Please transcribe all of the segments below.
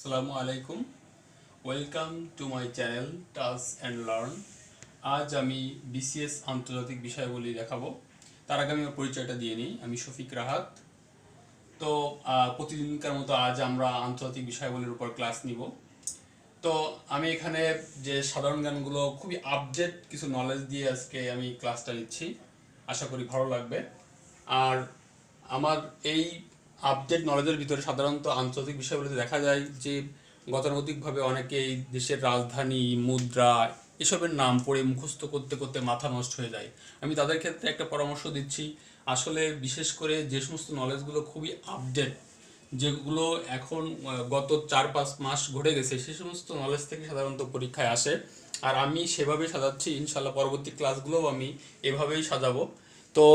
আসসালামু আলাইকুম, welcome to my channel touch and learn. আজ আমি বিসিএস আন্তর্জাতিক বিষয়গুলি দেখাবো। তার আগে আমি আমার পরিচয়টা দিয়ে নিই। আমি শফিক রাহাত। তো প্রতিদিনকার মতো আজ আমরা আন্তর্জাতিক বিষয়গুলির উপর ক্লাস নিব। তো আমি এখানে যে সাধারণ জ্ঞানগুলো খুবই আপডেট কিছু নলেজ দিয়ে আজকে আমি ক্লাসটা নিচ্ছি, আশা করি ভালো লাগবে। আর আমার এই আপডেট নলেজের ভিতরে সাধারণত আন্তর্জাতিক বিষয়গুলোতে দেখা যায় যে গতানুগতিকভাবে অনেকেই দেশের রাজধানী, মুদ্রা এসবের নাম পড়ে মুখস্থ করতে করতে মাথা নষ্ট হয়ে যায়। আমি তাদের ক্ষেত্রে একটা পরামর্শ দিচ্ছি, আসলে বিশেষ করে যে সমস্ত নলেজগুলো খুবই আপডেট, যেগুলো এখন গত 4-5 মাস ঘটে গেছে, সে সমস্ত নলেজ থেকে সাধারণত পরীক্ষায় আসে। আর আমি সেভাবেই সাজাচ্ছি, ইনশাল্লাহ পরবর্তী ক্লাসগুলোও আমি এভাবেই সাজাবো। তো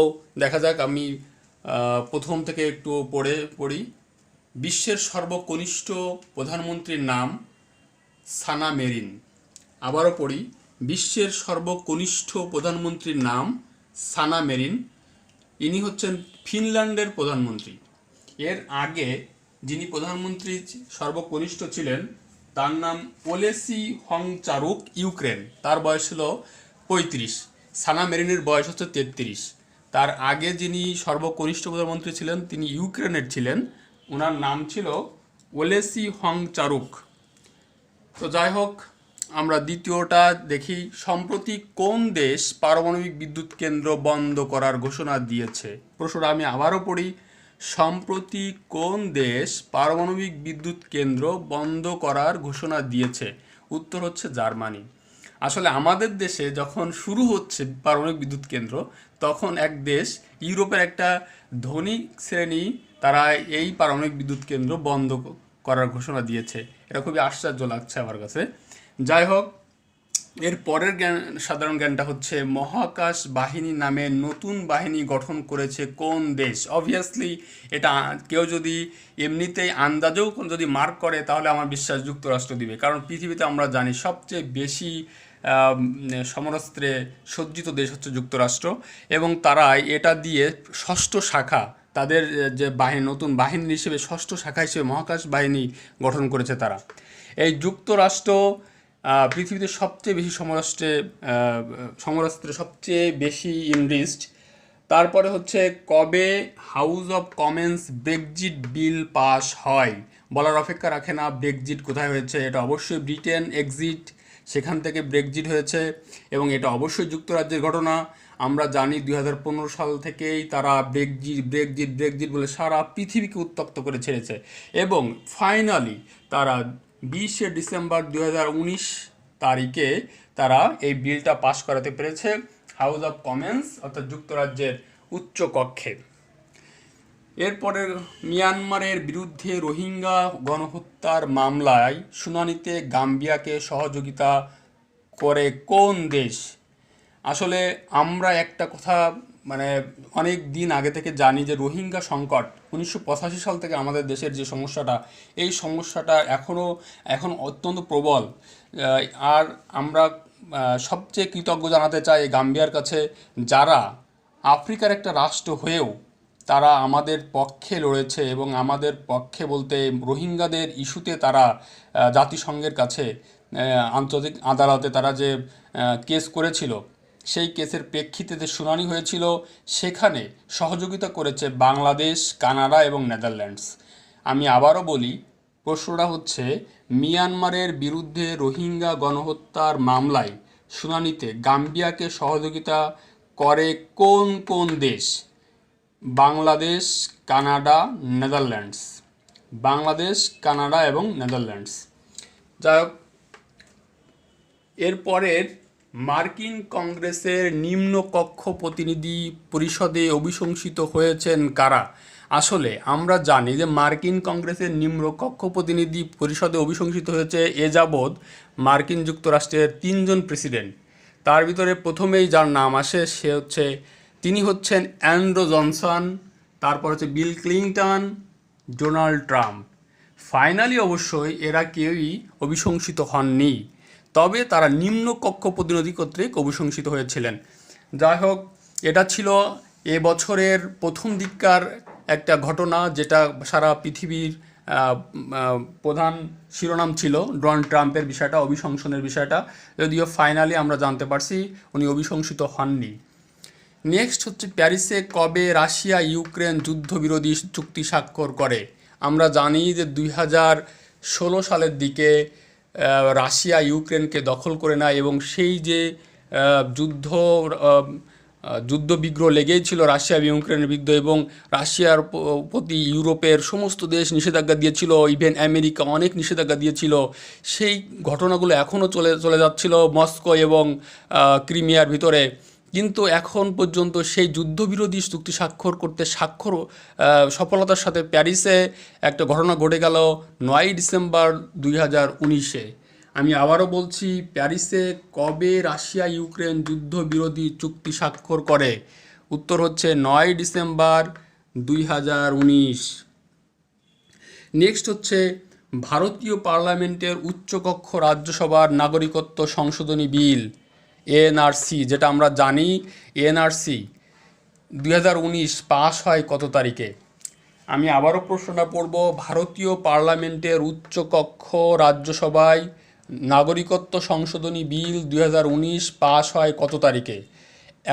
দেখা যাক, আমি প্রথম থেকে একটু পড়ি। বিশ্বের সর্বকনিষ্ঠ প্রধানমন্ত্রীর নাম সানা মেরিন। আবারও পড়ি, বিশ্বের সর্বকনিষ্ঠ প্রধানমন্ত্রীর নাম সানা মেরিন। ইনি হচ্ছেন ফিনল্যান্ডের প্রধানমন্ত্রী। এর আগে যিনি প্রধানমন্ত্রী সর্বকনিষ্ঠ ছিলেন তার নাম ওলেসি হংচারুক, ইউক্রেন। তার বয়স ছিল 35। সানা মেরিনের বয়স হচ্ছে 33। তার আগে যিনি সর্বকনিষ্ঠ প্রধানমন্ত্রী ছিলেন তিনি ইউক্রেনের ছিলেন, ওনার নাম ছিল ওলেসি হংচারুক। তো যাই হোক, আমরা দ্বিতীয়টা দেখি। সম্প্রতি কোন দেশ পারমাণবিক বিদ্যুৎ কেন্দ্র বন্ধ করার ঘোষণা দিয়েছে? প্রশ্নটা আমি আবারও পড়ি, সম্প্রতি কোন দেশ পারমাণবিক বিদ্যুৎ কেন্দ্র বন্ধ করার ঘোষণা দিয়েছে? উত্তর হচ্ছে জার্মানি। আসলে আমাদের দেশে যখন শুরু হচ্ছে পারমাণবিক বিদ্যুৎ কেন্দ্র, তখন এক দেশ, ইউরোপের একটা ধনী শ্রেণী, তারা এই পারমাণবিক বিদ্যুৎ কেন্দ্র বন্ধ করার ঘোষণা দিয়েছে। এটা খুবই আশ্চর্য লাগছে আমার কাছে। যাই হোক, এর পরের সাধারণ জ্ঞানটা হচ্ছে, মহাকাশ বাহিনী নামে নতুন বাহিনী গঠন করেছে কোন দেশ? অবভিয়াসলি এটা কেউ যদি এমনিতেই আন্দাজেও যদি মার্ক করে তাহলে আমার বিশ্বাস যুক্তরাষ্ট্র দিবে, কারণ পৃথিবীতে আমরা জানি সবচেয়ে বেশি সমরাস্ত্রে সজ্জিত দেশ হচ্ছে যুক্তরাষ্ট্র, এবং তারা এটা দিয়ে ষষ্ঠ শাখা, তাদের যে বাহিনী, নতুন বাহিনী হিসেবে ষষ্ঠ শাখা হিসেবে মহাকাশ বাহিনী গঠন করেছে তারা। এই যুক্তরাষ্ট্র পৃথিবীতে সবচেয়ে বেশি সমরাস্ত্রে সবচেয়ে বেশি ইনভেস্ট। তারপরে হচ্ছে, কবে house of Commons Brexit bill pass হয়? বলার অপেক্ষা রাখে না, ব্রেক্সিট কোথায় হয়েছে? এটা অবশ্যই ব্রিটেন এক্সিট, সেখান থেকে ব্রেক্সিট হয়েছে, এবং এটা অবশ্যই যুক্তরাজ্যের ঘটনা। আমরা জানি 2015 সাল থেকেই তারা ব্রেক্সিট বলে সারা পৃথিবীকে উত্তপ্ত করে ছেড়েছে, এবং ফাইনালি তারা 20 ডিসেম্বর 2019 তারিখে তারা এই বিলটা পাশ করাতে পেরেছে হাউস অফ কমন্স, অর্থাৎ যুক্তরাজ্যের উচ্চ কক্ষে। এরপরে, মিয়ানমারের বিরুদ্ধে রোহিঙ্গা গণহত্যার মামলায় শুনানিতে গাম্বিয়াকে সহযোগিতা করে কোন দেশ? আসলে আমরা একটা কথা অনেক দিন আগে থেকে জানি যে রোহিঙ্গা সংকট 1985 সাল থেকে আমাদের দেশের যে সমস্যাটা, এই সমস্যাটা এখন অত্যন্ত প্রবল। আর আমরা সবচেয়ে কৃতজ্ঞ জানাতে চাই গাম্বিয়ার কাছে, যারা আফ্রিকার একটা রাষ্ট্র হয়েও তারা আমাদের পক্ষে লড়েছে, এবং আমাদের পক্ষে বলতে রোহিঙ্গাদের ইস্যুতে তারা জাতিসংঘের কাছে আন্তর্জাতিক আদালতে তারা যে কেস করেছিল, সেই কেসের প্রেক্ষিতে যে শুনানি হয়েছিল সেখানে সহযোগিতা করেছে বাংলাদেশ, কানাডা এবং নেদারল্যান্ডস। আমি আবারও বলি, প্রশ্নটা হচ্ছে, মিয়ানমারের বিরুদ্ধে রোহিঙ্গা গণহত্যার মামলায় শুনানিতে গাম্বিয়াকে সহযোগিতা করে কোন কোন দেশ? Bangladesh, Canada, Netherlands. Bangladesh, Canada এবং নেদারল্যান্ডস। যাই হোক, এরপরের, মার্কিন কংগ্রেসের নিম্নকক্ষ প্রতিনিধি পরিষদে অভিশংসিত হয়েছেন কারা? আসলে আমরা জানি যে মার্কিন কংগ্রেসের নিম্নকক্ষ প্রতিনিধি পরিষদে অভিশংসিত হয়েছে এ যাবৎ মার্কিন যুক্তরাষ্ট্রের 3 জন প্রেসিডেন্ট। তার ভিতরে প্রথমেই যার নাম আসে তিনি হচ্ছেন অ্যান্ড্রু জনসন, তারপর হচ্ছে Bill Clinton, Donald Trump. Finally অবশ্যই এরা কেউই অভিশংসিত হননি, তবে তারা নিম্নকক্ষ প্রতিনিধি কর্তৃক অভিশংসিত হয়েছিলেন। যাই হোক, এটা ছিল এবছরের প্রথম দিককার একটা ঘটনা, যেটা সারা পৃথিবীর প্রধান শিরোনাম ছিল ডোনাল্ড ট্রাম্পের বিষয়টা, অভিশংসনের বিষয়টা, যদিও ফাইনালি আমরা জানতে পারছি উনি অভিশংসিত হননি। নেক্সট হচ্ছে প্যারিসে কবে রাশিয়া ইউক্রেন যুদ্ধবিরোধী চুক্তি স্বাক্ষর করে। আমরা জানি যে 2016 সালের দিকে রাশিয়া ইউক্রেনকে দখল করে নেয় এবং সেই যে যুদ্ধবিগ্রহ লেগেই ছিল রাশিয়া ইউক্রেনের বিরুদ্ধে, এবং রাশিয়ার প্রতি ইউরোপের সমস্ত দেশ নিষেধাজ্ঞা দিয়েছিল, ইভেন আমেরিকা অনেক নিষেধাজ্ঞা দিয়েছিল। সেই ঘটনাগুলো এখনও চলে যাচ্ছিল মস্কো এবং ক্রিমিয়ার ভিতরে, কিন্তু এখন পর্যন্ত সেই যুদ্ধবিরোধী চুক্তি স্বাক্ষর করতে সফলতার সাথে প্যারিসে একটা ঘটনা ঘটে গেল 9 ডিসেম্বর 2019-এ। আমি আবারও বলছি, প্যারিসে কবে রাশিয়া ইউক্রেন যুদ্ধবিরোধী চুক্তি স্বাক্ষর করে? উত্তর হচ্ছে 9 ডিসেম্বর 2019। নেক্সট হচ্ছে ভারতীয় পার্লামেন্টের উচ্চকক্ষ রাজ্যসভার নাগরিকত্ব সংশোধনী বিল এনআরসি, যেটা আমরা জানি এনআরসি 2019 পাস হয় কত তারিখে? আমি আবারও প্রশ্নটা পড়ব, ভারতীয় পার্লামেন্টের উচ্চকক্ষ রাজ্যসভায় নাগরিকত্ব সংশোধনী বিল 2019 পাস হয় কত তারিখে?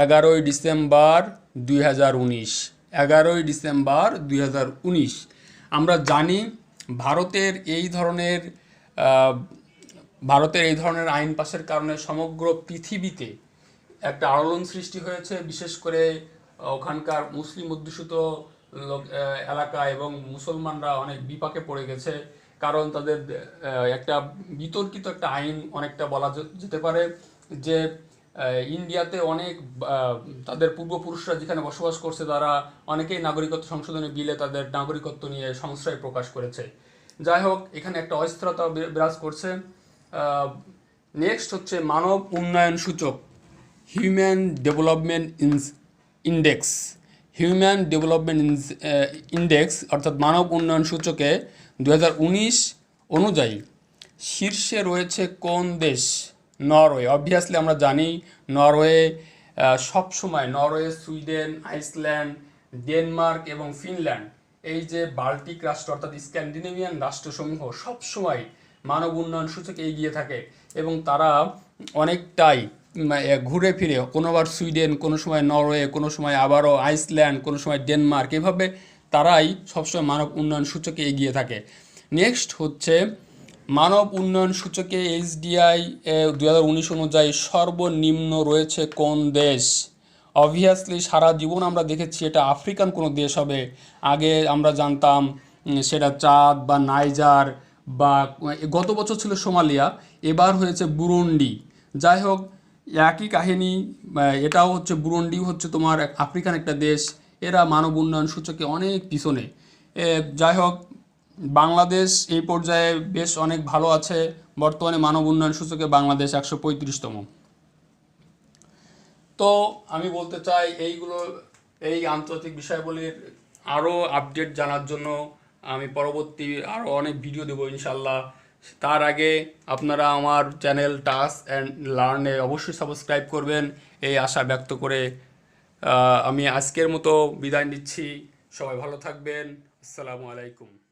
11 ডিসেম্বর 2019। 11 ডিসেম্বর 2019। আমরা জানি ভারতের এই ধরনের আইন পাশের কারণে সমগ্র পৃথিবীতে একটা আলোড়ন সৃষ্টি হয়েছে, বিশেষ করে ওখানকার মুসলিম অধ্যুষিত এলাকা এবং মুসলমানরা অনেক বিপাকে পড়ে গেছে, কারণ তাদের একটা বিতর্কিত একটা আইন অনেকটা বলা যেতে পারে যে ইন্ডিয়াতে অনেক তাদের পূর্বপুরুষরা যেখানে বসবাস করছে তারা অনেকেই নাগরিকত্ব সংশোধনী বিলে তাদের নাগরিকত্ব নিয়ে সংশয় প্রকাশ করেছে। যাই হোক, এখানে একটা অস্থিরতা বিরাজ করছে। নেক্সট হচ্ছে মানব উন্নয়ন সূচক, হিউম্যান ডেভেলপমেন্ট ইন্ডেক্স অর্থাৎ মানব উন্নয়ন সূচকে 2019 অনুযায়ী শীর্ষে রয়েছে কোন দেশ? নরওয়ে। অবভিয়াসলি আমরা জানি নরওয়ে সবসময়, নরওয়ে, সুইডেন, আইসল্যান্ড, ডেনমার্ক এবং ফিনল্যান্ড, এই যে বাল্টিক রাষ্ট্র অর্থাৎ স্ক্যান্ডিনেভিয়ান রাষ্ট্রসমূহ সবসময় মানব উন্নয়ন সূচকে এগিয়ে থাকে, এবং তারা অনেকটাই ঘুরে ফিরে কোনোবার সুইডেন, কোনো সময় নরওয়ে, কোনো সময় আবারও আইসল্যান্ড, কোনো সময় ডেনমার্ক, এভাবে তারাই সবসময় মানব উন্নয়ন সূচকে এগিয়ে থাকে। নেক্সট হচ্ছে মানব উন্নয়ন সূচকে HDI 2019 অনুযায়ী সর্বনিম্ন রয়েছে কোন দেশ? অবভিয়াসলি সারা জীবন আমরা দেখেছি এটা আফ্রিকান কোনো দেশ হবে। আগে আমরা জানতাম সেটা চাদ বা নাইজার, বা গত বছর ছিল সোমালিয়া, এবার হয়েছে বুরুন্ডি। যাই হোক, একই কাহিনী, এটাও হচ্ছে বুরুন্ডি হচ্ছে তোমার আফ্রিকান একটা দেশ, এরা মানব উন্নয়ন সূচকে অনেক পিছনে। যাই হোক, বাংলাদেশ এই পর্যায়ে বেশ অনেক ভালো আছে, বর্তমানে মানব উন্নয়ন সূচকে বাংলাদেশ 135তম। তো আমি বলতে চাই এই আন্তর্জাতিক বিষয়াবলীর আরও আপডেট জানার জন্য আমি পরবর্তী আরও অনেক ভিডিও দেবো ইনশাল্লাহ। তার আগে আপনারা আমার চ্যানেল টাস্ক অ্যান্ড লার্নে অবশ্যই সাবস্ক্রাইব করবেন, এই আশা ব্যক্ত করে আমি আজকের মতো বিদায় নিচ্ছি। সবাই ভালো থাকবেন। আসসালামু আলাইকুম।